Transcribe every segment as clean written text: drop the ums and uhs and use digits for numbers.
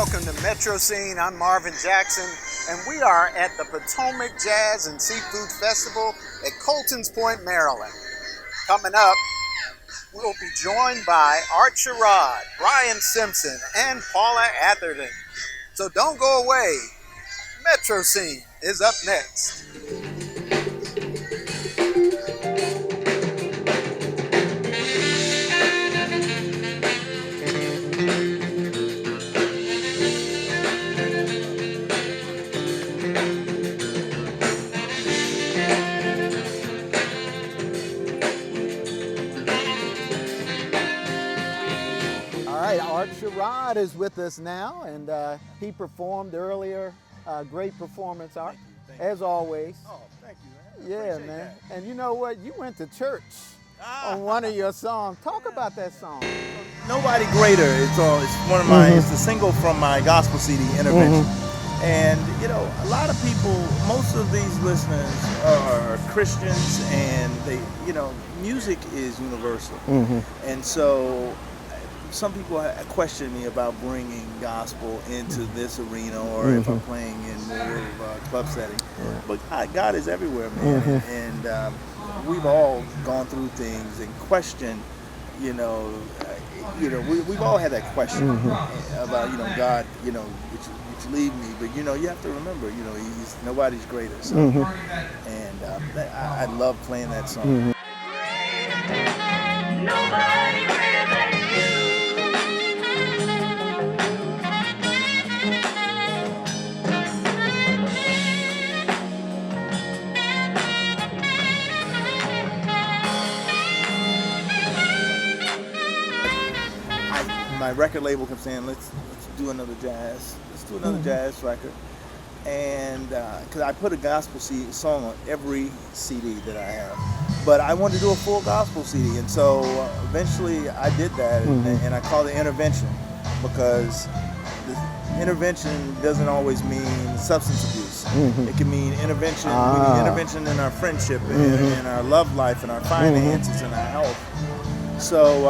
welcome to Metro Scene. I'm Marvin Jackson, and we are at the Potomac Jazz and Seafood Festival at Coltons Point, Maryland. Coming up, we'll be joined by Sherrod, Brian Simpson, and Paula Atherton. So don't go away. Metro Scene is up next. Sherrod is with us now, and he performed earlier. Great performance, Art, as always. Oh, thank you, man. Yeah, man. That. And you know what? You went to church on one of your songs. Talk about that song. Nobody Greater. It's one of my. It's the single from my gospel CD, Intervention. And you know, a lot of people, most of these listeners are Christians, and they, you know, music is universal, and so. Some people question me about bringing gospel into this arena, or if I'm playing in more of a club setting. But God is everywhere, man. And we've all gone through things and questioned. We've all had that question about, God, would you leave me? But you have to remember, he's nobody's greater. So, and I love playing that song. Nobody greater than you. My record label kept saying, let's do another jazz. Let's do another jazz record. And because I put a gospel song on every CD that I have. But I wanted to do a full gospel CD. And so eventually I did that. And I called it Intervention, because the intervention doesn't always mean substance abuse. It can mean intervention. We need intervention in our friendship, in our love life, in our finances, in our health. So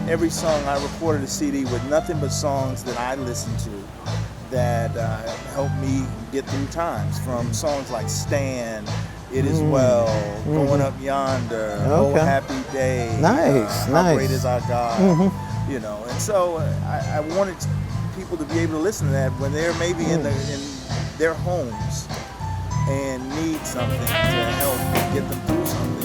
every song I recorded a CD with nothing but songs that I listened to that helped me get through times, from songs like Stand, It Is Well, Going Up Yonder, Oh Happy Day, How Great Is Our God, And so I wanted people to be able to listen to that when they're maybe in their homes and need something to help get them through something,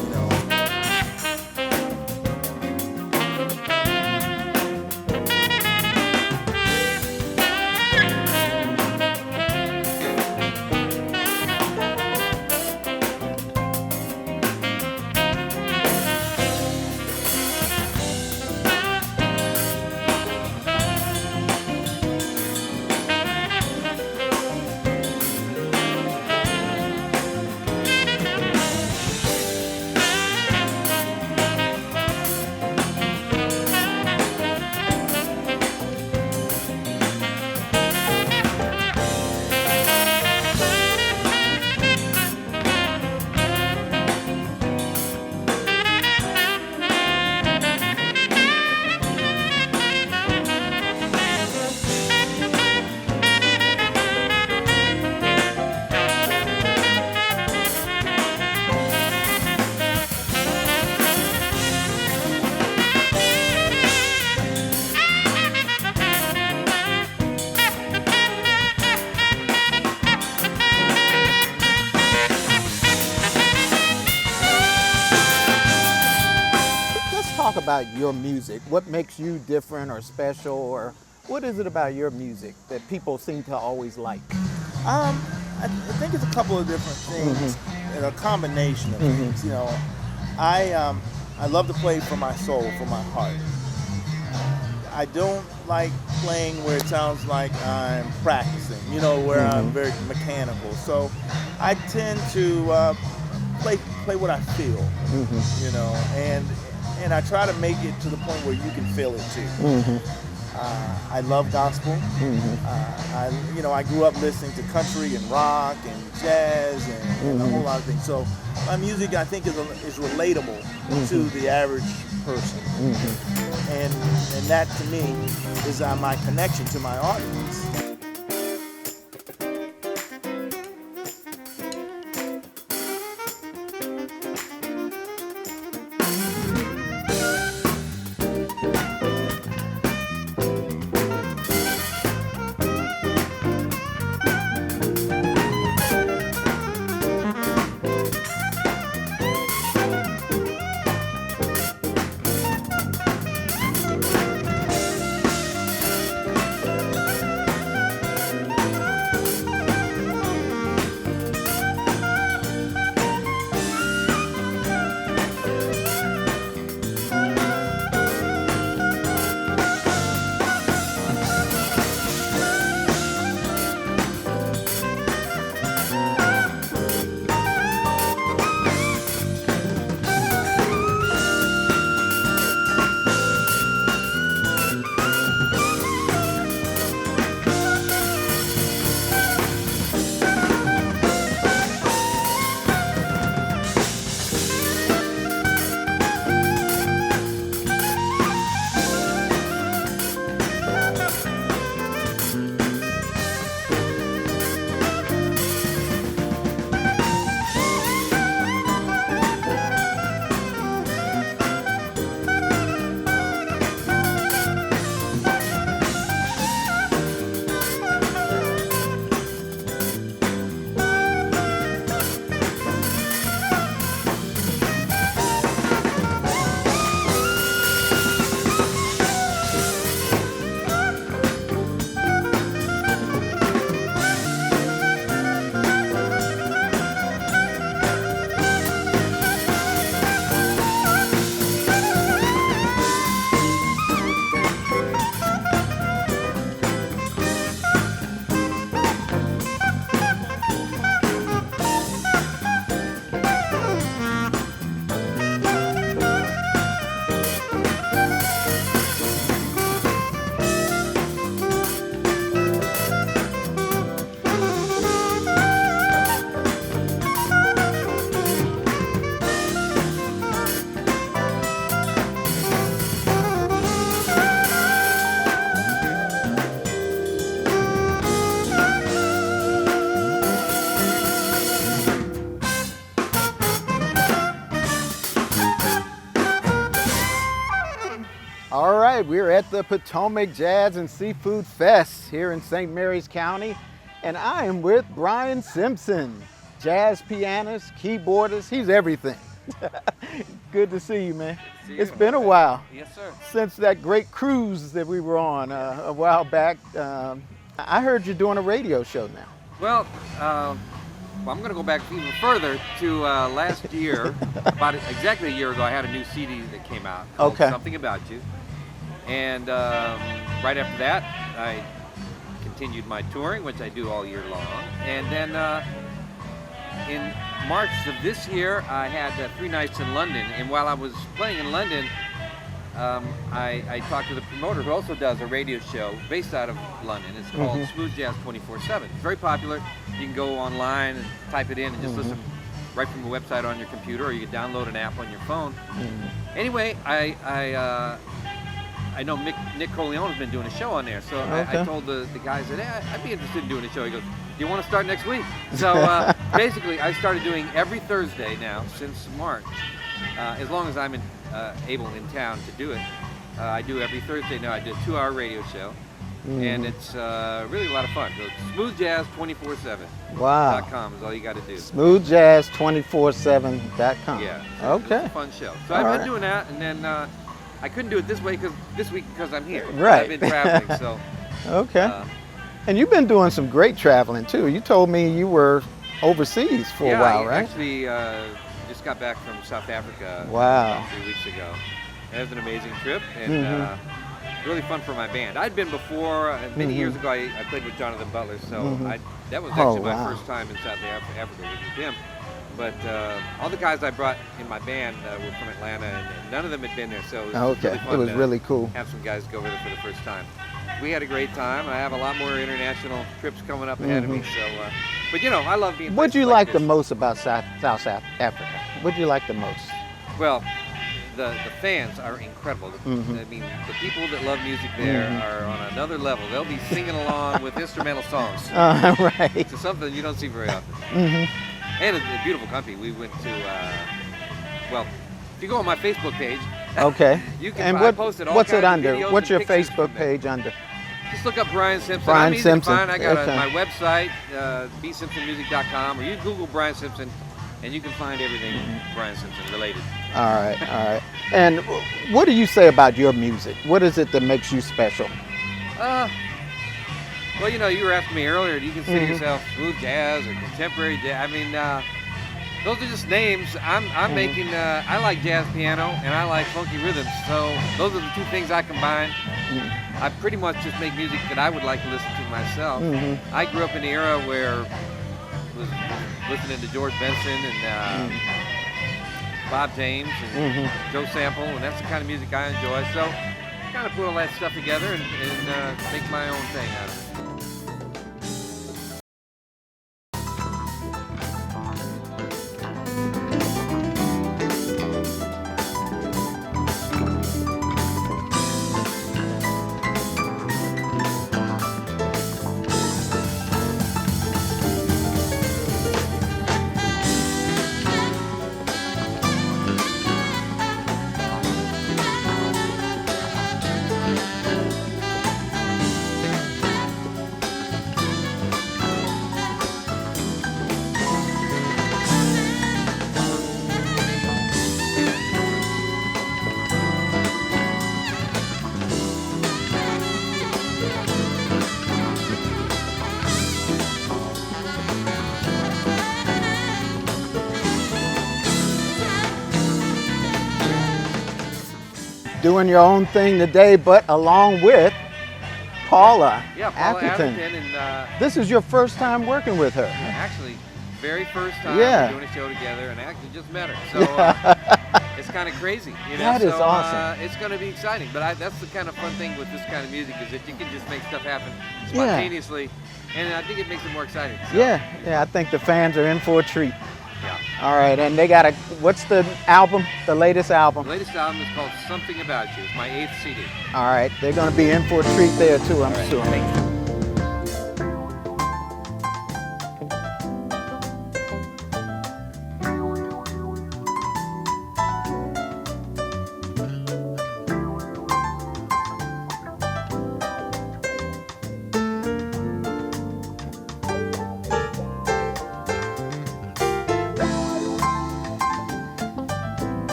About your music. What makes you different or special, or what is it about your music that people seem to always like? I think it's a couple of different things, and a combination of things. I love to play from my soul, from my heart. I don't like playing where it sounds like I'm practicing, where I'm very mechanical. So I tend to play what I feel, and I try to make it to the point where you can feel it too. I love gospel. I grew up listening to country and rock and jazz and a whole lot of things. So my music, I think, is relatable to the average person. And that, to me, is my connection to my audience. right, we're at the Potomac Jazz and Seafood Fest here in St. Mary's County, and I am with Brian Simpson, jazz pianist, keyboardist, he's everything. Good to see you, man. See you. It's been a while. Yes, sir. Since that great cruise that we were on a while back. I heard you're doing a radio show now. Well, I'm going to go back even further to last year. About exactly a year ago, I had a new CD that came out called Okay. Something About You. And right after that, I continued my touring, which I do all year long. And then in March of this year, I had 3 nights in London. And while I was playing in London, I talked to the promoter who also does a radio show based out of London. It's called Smooth Jazz 24/7. It's very popular. You can go online and type it in and just listen right from the website on your computer, or you can download an app on your phone. Anyway, I know Nick Corleone's been doing a show on there, so I told the guys that, hey, I'd be interested in doing a show. He goes, do you want to start next week? So basically, I started doing every Thursday now since March, as long as I'm able in town to do it. I do every Thursday now. I do a 2-hour radio show, and it's really a lot of fun. So smoothjazz247.com Wow. is all you got to do. Smoothjazz247.com. Yeah. Okay. It's a fun show. So All I've right. been doing that, and then I couldn't do it this week because I'm here. Right. I've been traveling, so. Okay. And you've been doing some great traveling too. You told me you were overseas for a while, I right? actually just got back from South Africa Wow. about 3 weeks ago. It was an amazing trip, and really fun for my band. I'd been before, many years ago, I played with Jonathan Butler, so that was actually my first time in South Africa with him. But all the guys I brought in my band were from Atlanta, and none of them had been there, so it was really fun It was to really cool. have some guys go over there for the first time. We had a great time. I have a lot more international trips coming up ahead of me, so. But you know, I love being. What do you places like the this. most about South Africa? What do you like the most? Well, the fans are incredible. I mean, the people that love music there are on another level. They'll be singing along with instrumental songs. Right. It's something you don't see very often. And it's a beautiful country. We went to, well, if you go on my Facebook page, Okay. you can And I posted all what's kinds it of under? videos What's and your pictures Facebook from there. page under? Just look up Brian Simpson. Brian I'm easy Simpson. to find. I got Okay. my website, bsimpsonmusic.com, or you Google Brian Simpson, and you can find everything Brian Simpson related. All right, all right. And what do you say about your music? What is it that makes you special? Well, you know, you were asking me earlier, do you consider yourself smooth jazz or contemporary jazz? I mean, those are just names. I'm making, I like jazz piano and I like funky rhythms. So those are the two things I combine. I pretty much just make music that I would like to listen to myself. I grew up in the era where I was listening to George Benson and Bob James and Joe Sample, and that's the kind of music I enjoy. So I kind of put all that stuff together and make my own thing out of it. Doing your own thing today, but along with Paula, Yeah, Paula Atherton. Atherton, and This is your first time working with her. actually, very first time Yeah. we're doing a show together, and I actually just met her. So it's kind of crazy, you know. That is so, awesome. It's going to be exciting, but that's the kind of fun thing with this kind of music is that you can just make stuff happen spontaneously, and I think it makes it more exciting. So, Yeah, I think the fans are in for a treat. yeah. All right, and they got what's the album, the latest album? The latest album is called Something About You. It's my 8th CD. All right, they're gonna be in for a treat there too, I'm sure. Thank you.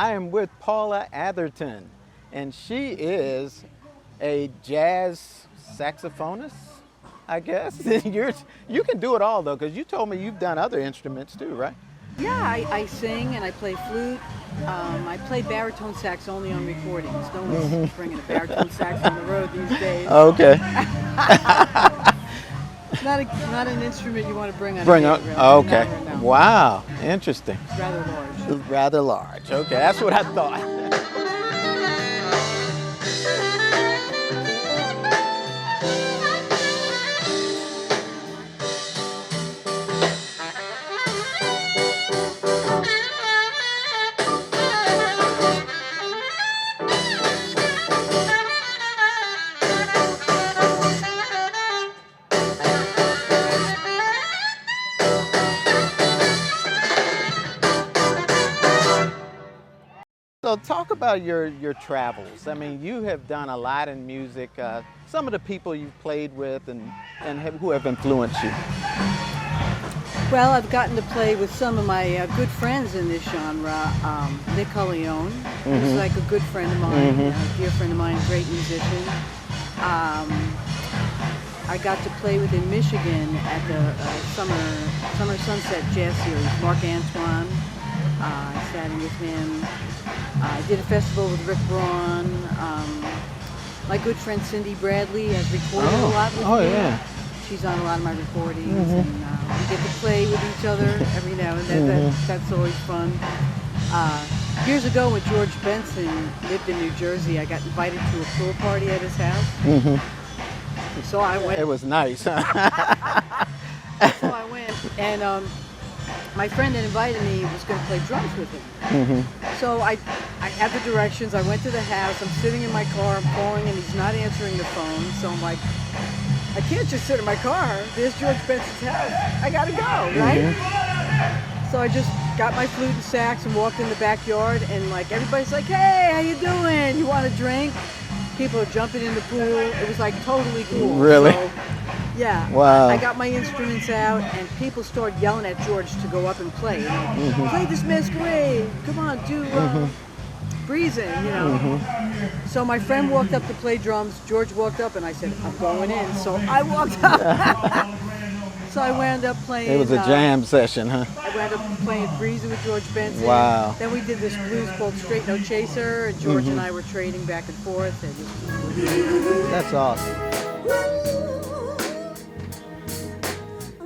I am with Paula Atherton, and she is a jazz saxophonist, I guess. You can do it all though, because you told me you've done other instruments too, right? Yeah, I sing and I play flute. I play baritone sax only on recordings. No one's bringing a baritone sax on the road these days. Okay. Not an instrument you want to bring on. Bring a up. date, really. Okay. No. Wow. Interesting. It's rather large. Rather large. Okay, that's what I thought. So talk about your travels. I mean, you have done a lot in music. Some of the people you've played with and who have influenced you. Well, I've gotten to play with some of my good friends in this genre. Nick Leone, who's like a good friend of mine, a dear friend of mine, great musician. I got to play with in Michigan at the Summer Sunset Jazz Series, Mark Antoine. I sat in with him. I did a festival with Rick Braun. My good friend Cindy Bradley has recorded a lot with me. Oh, yeah. She's on a lot of my recordings, and we get to play with each other every now and then. That's always fun. Years ago, when George Benson lived in New Jersey, I got invited to a pool party at his house. So I went. It was nice. So I went, and my friend that invited me was going to play drums with him. So I had the directions. I went to the house. I'm sitting in my car. I'm calling, and he's not answering the phone. So I'm like, I can't just sit in my car. There's George Benson's house. I got to go, right? So I just got my flute and sax and walked in the backyard, and like everybody's like, "Hey, how you doing? You want a drink?" People are jumping in the pool. It was like totally cool. Really? So, yeah. Wow. I got my instruments out, and people started yelling at George to go up and play. You know, play this masquerade. Come on, do Breezing, you know. So my friend walked up to play drums. George walked up, and I said, "I'm going in." So I walked up. So I wound up playing. It was a jam session, huh? I wound up playing Breezing with George Benson. Wow. Then we did this blues called Straight No Chaser, and George and I were trading back and forth. And That's awesome.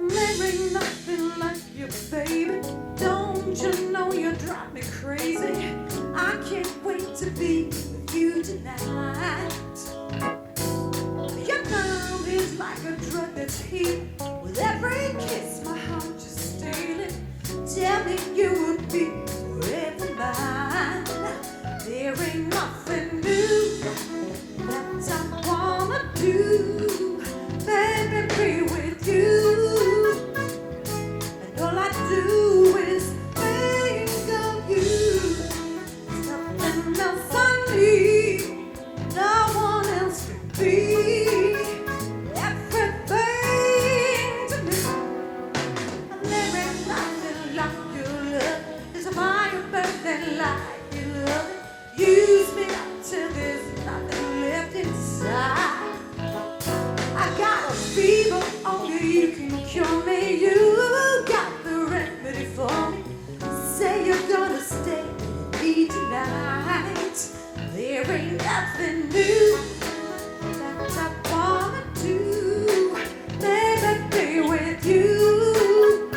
There ain't nothing like you, baby. Don't you know you drive me crazy? I can't wait to be with you tonight. Your love is like a drug that's heat. With every kiss, my heart just stealing. Tell me you would be forever mine. There ain't nothing new that I wanna do. Baby, be with you. And all I do is think of you. Nothing else I need. No one else can be. Use me till there's nothing left inside. I got a fever, only you can cure me. You got the remedy for me. Say you're gonna stay with me tonight. There ain't nothing new that I wanna do. Baby, be with you.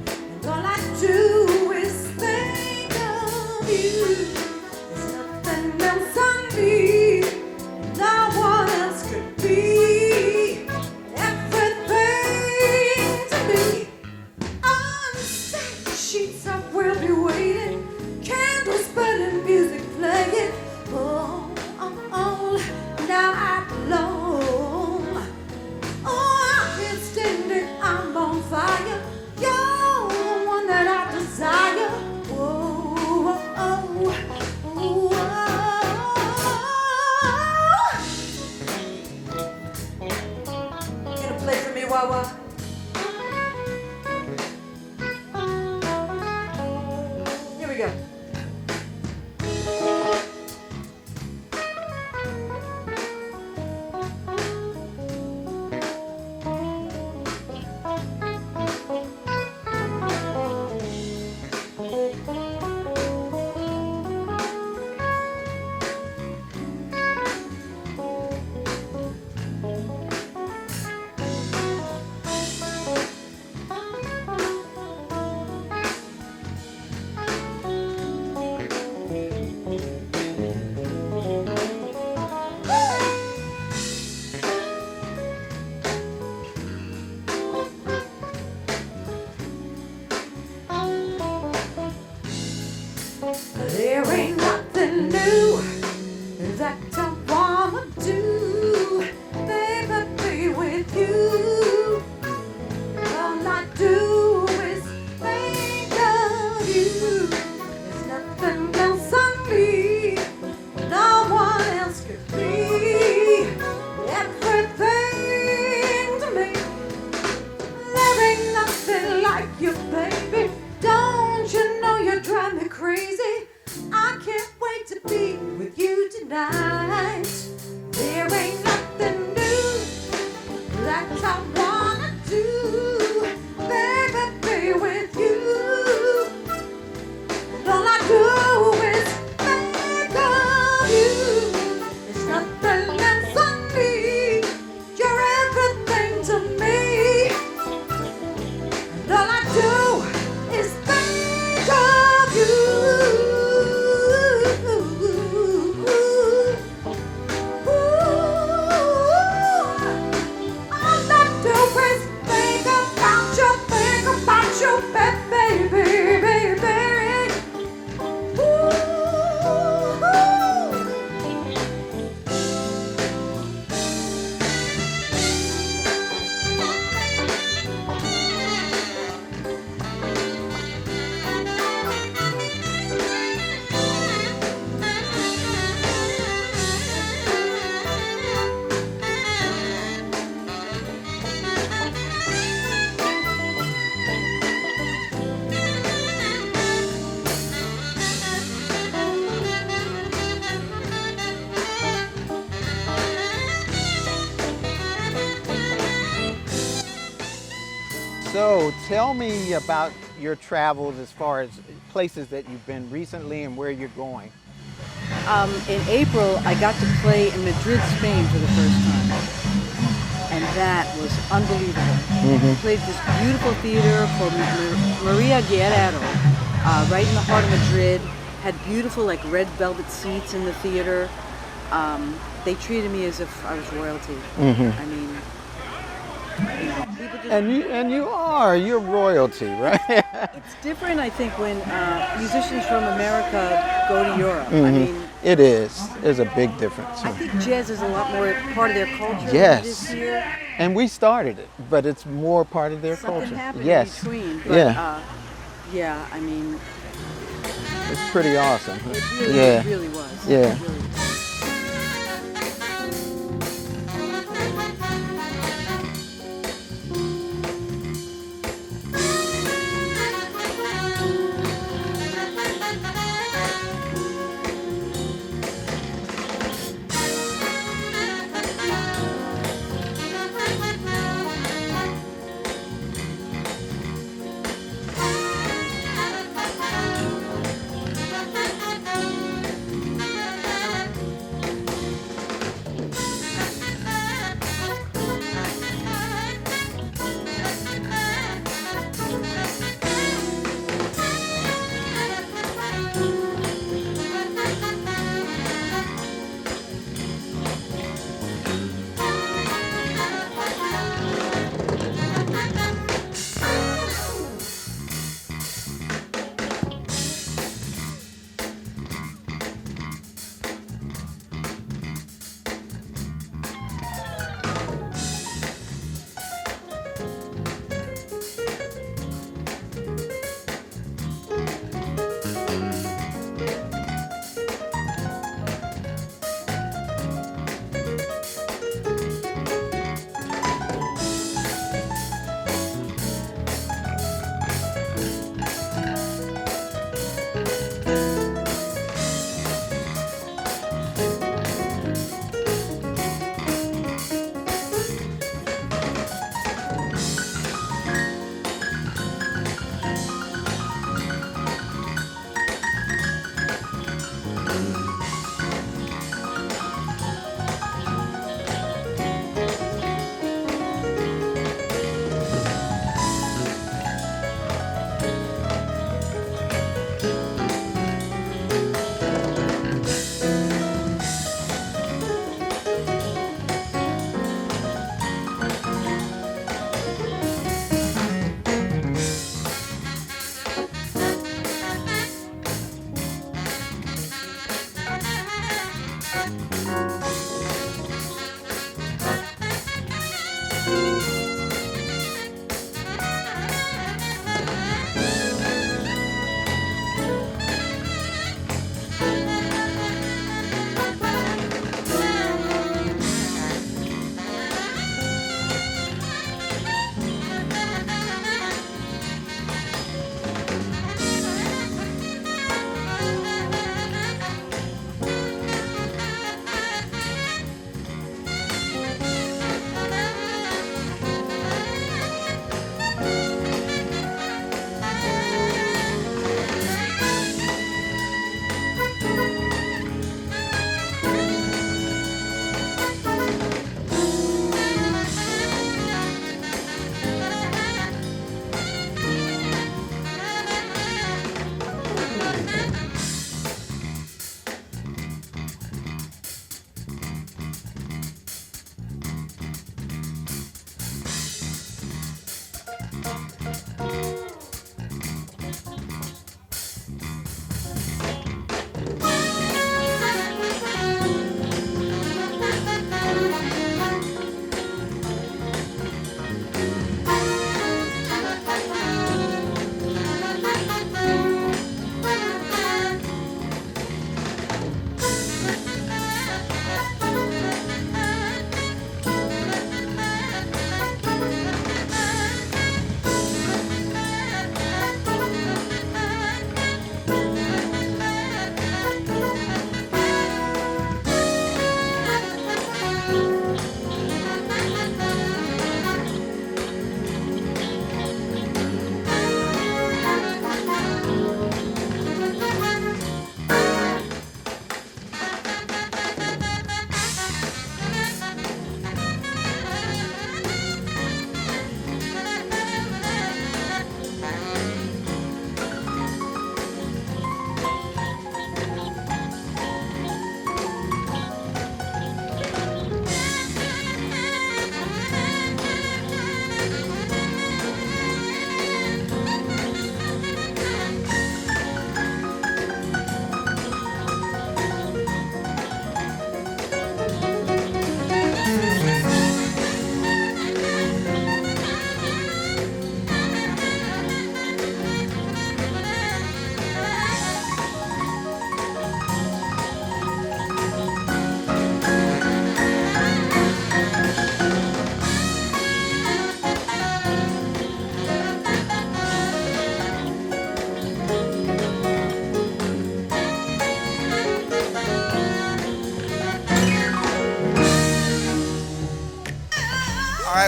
And all I do is think of you. Nothing else I need, no one else could be everything to me. On the same sheets I will be waiting, candles burning, music playing, all night long. Oh, I can't stand it, I'm on fire. You're the one that I desire. Oh, oh, oh. night. There ain't nothing new that I wanna do, baby, be with you. And all I do is think of you. There's nothing else I need. You're everything to me. And all I do is think of you. All I do is think about you, baby, baby. So tell me about your travels as far as places that you've been recently and where you're going. In April, I got to play in Madrid, Spain for the first time. And that was unbelievable. We played this beautiful theater called Maria Guerrero, right in the heart of Madrid. Had beautiful like red velvet seats in the theater. They treated me as if I was royalty. I mean, people just... You're royalty, right? It's different, I think, when musicians from America go to Europe. I mean, It is. There's a big difference. I think jazz is a lot more part of their culture Yes. than it is here. And we started it, but it's more part of their Something culture. happened Yes. in between. But, Yeah. yeah, I mean, It's pretty awesome. it really, Yeah. really was. Yeah. It really was.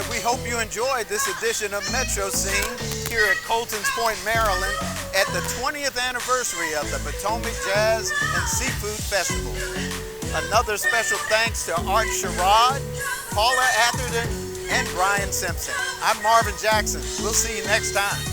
right, we hope you enjoyed this edition of Metro Scene here at Colton's Point, Maryland, at the 20th anniversary of the Potomac Jazz and Seafood Festival. Another special thanks to Art Sherrod, Paula Atherton, and Brian Simpson. I'm Marvin Jackson. We'll see you next time.